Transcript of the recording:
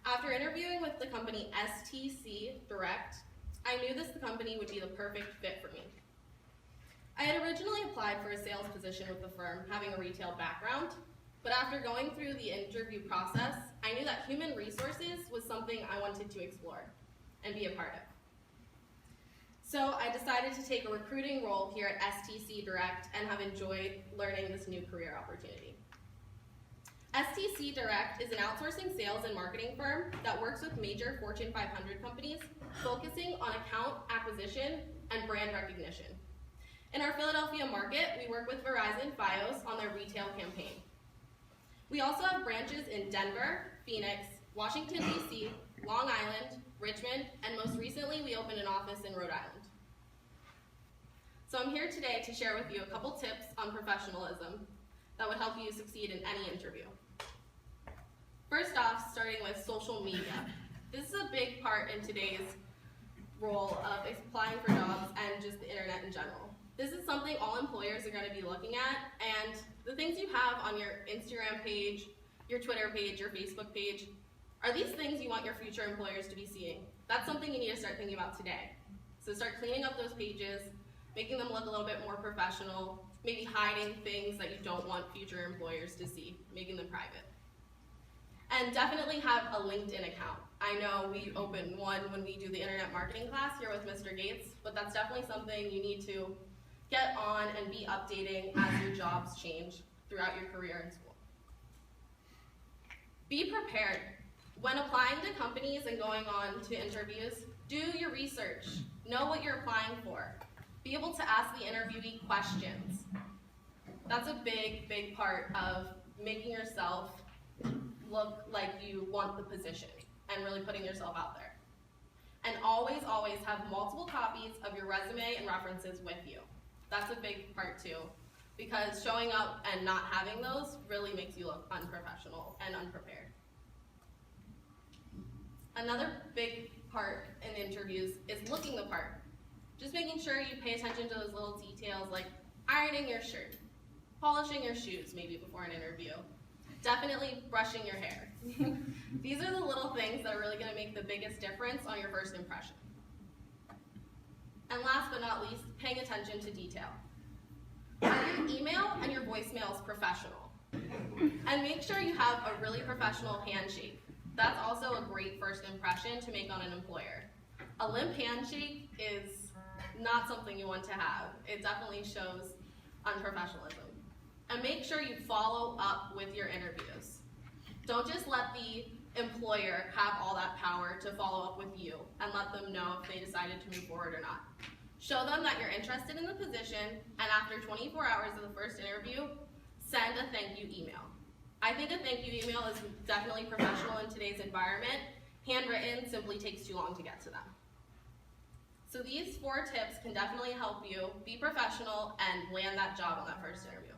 After interviewing with the company STC Direct, I knew this company would be the perfect fit for me. I had originally applied for a sales position with the firm, having a retail background, but after going through the interview process, I knew that human resources was something I wanted to explore and be a part of. So I decided to take a recruiting role here at STC Direct and have enjoyed learning this new career opportunity. STC Direct is an outsourcing sales and marketing firm that works with major Fortune 500 companies, focusing on account acquisition and brand recognition. In our Philadelphia market, we work with Verizon Fios on their retail campaign. We also have branches in Denver, Phoenix, Washington, D.C., Long Island, Richmond, and most recently we opened an office in Rhode Island. So I'm here today to share with you a couple tips on professionalism that would help you succeed in any interview. First off, starting with social media. This is a big part in today's role of applying for jobs and just the internet in general. This is something all employers are going to be looking at, and the things you have on your Instagram page, your Twitter page, your Facebook page, are these things you want your future employers to be seeing? That's something you need to start thinking about today. So start cleaning up those pages, making them look a little bit more professional, maybe hiding things that you don't want future employers to see, making them private. And definitely have a LinkedIn account. I know we open one when we do the internet marketing class here with Mr. Gates, but that's definitely something you need to get on and be updating as your jobs change throughout your career in school. Be prepared. When applying to companies and going on to interviews, do your research. Know what you're applying for. Be able to ask the interviewee questions. That's a big, big part of making yourself look like you want the position and really putting yourself out there. And always, always have multiple copies of your resume and references with you. That's a big part too, because showing up and not having those really makes you look unprofessional and unprepared. Another big part in interviews is looking the part. Just making sure you pay attention to those little details like ironing your shirt, polishing your shoes maybe before an interview, definitely brushing your hair. These are the little things that are really going to make the biggest difference on your first impression. And last but not least, paying attention to detail. Are your email and your voicemails professional? And make sure you have a really professional handshake. That's also a great first impression to make on an employer. A limp handshake is not something you want to have. It definitely shows unprofessionalism. And make sure you follow up with your interviews. Don't just let the employer have all that power to follow up with you and let them know if they decided to move forward or not. Show them that you're interested in the position, and after 24 hours of the first interview, send a thank you email. I think a thank you email is definitely professional in today's environment. Handwritten simply takes too long to get to them. So these 4 tips can definitely help you be professional and land that job on that first interview.